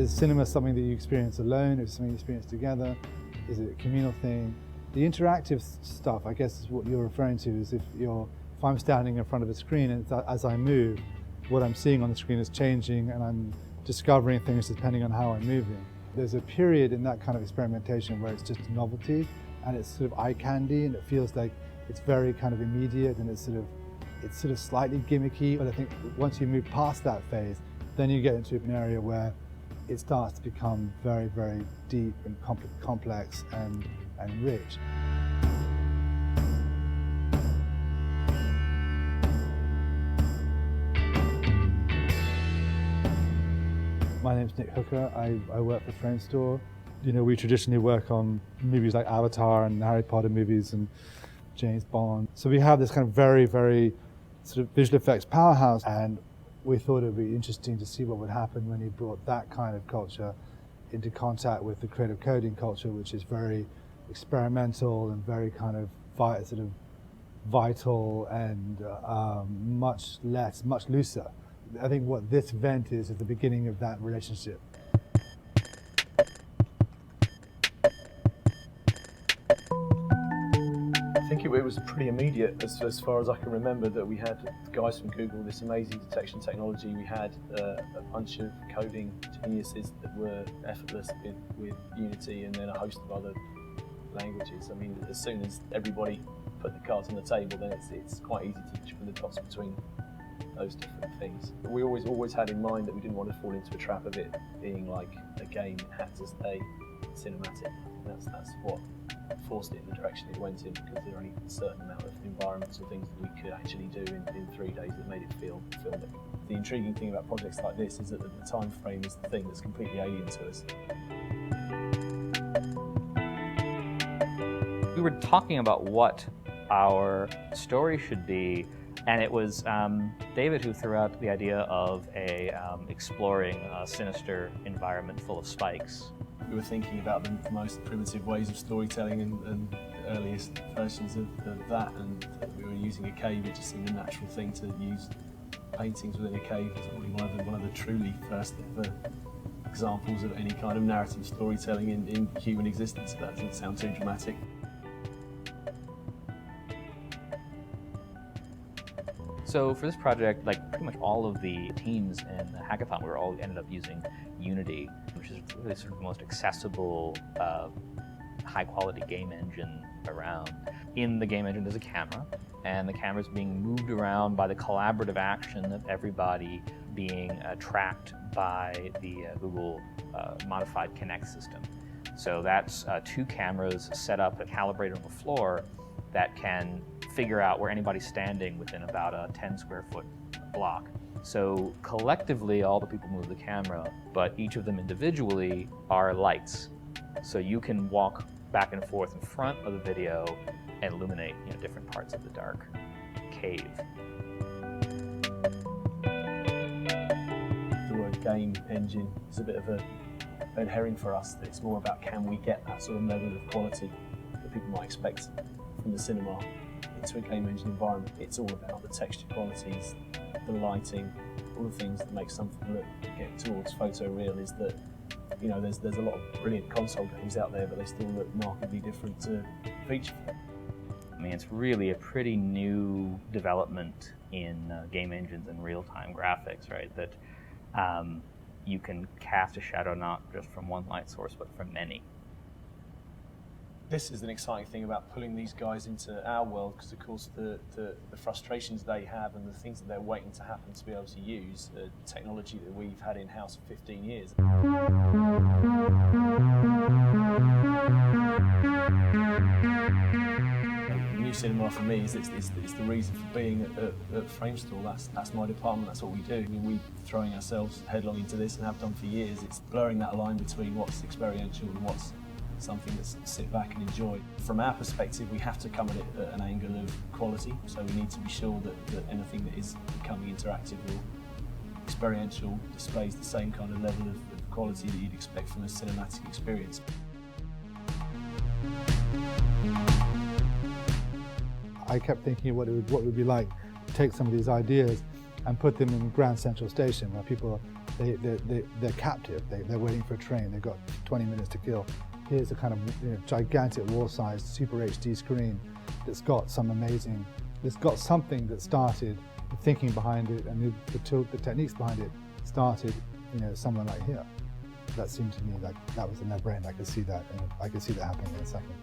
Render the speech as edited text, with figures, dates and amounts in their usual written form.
Is cinema something that you experience alone? Is it something you experience together? Is it a communal thing? The interactive stuff, I guess, is what you're referring to, is if I'm standing in front of a screen and as I move, what I'm seeing on the screen is changing and I'm discovering things depending on how I'm moving. There's a period in that kind of experimentation where it's just a novelty and it's sort of eye candy and it feels like it's very kind of immediate and it's sort of slightly gimmicky. But I think once you move past that phase, then you get into an area where it starts to become very, very deep and complex and rich. My name's Nick Hooker. I work for Framestore. We traditionally work on movies like Avatar and Harry Potter movies and James Bond. So we have this kind of very, very sort of visual effects powerhouse, and we thought it would be interesting to see what would happen when you brought that kind of culture into contact with the creative coding culture, which is very experimental and very kind of sort of vital and much looser. I think what this event is the beginning of that relationship. I think it was pretty immediate as far as I can remember that we had guys from Google, this amazing detection technology. We had a bunch of coding geniuses that were effortless with Unity and then a host of other languages. I mean, as soon as everybody put the cards on the table, then it's quite easy to put the dots between those different things. But we always had in mind that we didn't want to fall into a trap of it being like a game that had to stay cinematic. That's what forced it in the direction it went in, because there are only a certain amount of environments or things that we could actually do in 3 days that made it feel filmic. The intriguing thing about projects like this is that the time frame is the thing that's completely alien to us. We were talking about what our story should be, and it was David who threw out the idea of exploring a sinister environment full of spikes. We were thinking about the most primitive ways of storytelling and earliest versions of that, and we were using a cave. It just seemed a natural thing to use paintings within a cave. It's probably one of the truly first ever examples of any kind of narrative storytelling in human existence. That doesn't sound too dramatic. So for this project, like pretty much all of the teams in the hackathon, we all ended up using Unity, which is really sort of the most accessible, high-quality game engine around. In the game engine, there's a camera, and the camera is being moved around by the collaborative action of everybody being tracked by the Google modified Kinect system. So that's 2 cameras set up and calibrated on the floor that can figure out where anybody's standing within about a 10 square foot block. So collectively, all the people move the camera, but each of them individually are lights. So you can walk back and forth in front of the video and illuminate different parts of the dark cave. The word game engine is a bit of a red herring for us. It's more about, can we get that sort of level of quality that people might expect from the cinema into a game engine environment. It's all about the texture qualities, the lighting, all the things that make something look, get towards photoreal. Is that there's a lot of brilliant console games out there, but they still look markedly different to feature film. I mean, it's really a pretty new development in game engines and real-time graphics, right? That you can cast a shadow not just from one light source, but from many. This is an exciting thing about pulling these guys into our world, because of course the frustrations they have and the things that they're waiting to happen to be able to use technology that we've had in-house for 15 years. New cinema for me is the reason for being at Framestore. That's my department, that's what we do. I mean, we're throwing ourselves headlong into this and have done for years. It's blurring that line between what's experiential and what's something that's sit back and enjoy. From our perspective, we have to come at it at an angle of quality, so we need to be sure that anything that is becoming interactive or experiential displays the same kind of level of quality that you'd expect from a cinematic experience. I kept thinking what it would be like to take some of these ideas and put them in Grand Central Station, where people they're captive. They're waiting for a train. They've got 20 minutes to kill. Here's a kind of gigantic wall-sized Super HD screen that's got something that started, the thinking behind it and the techniques behind it started, somewhere like here. That seemed to me like that was a no-brainer. I could see that happening in a second.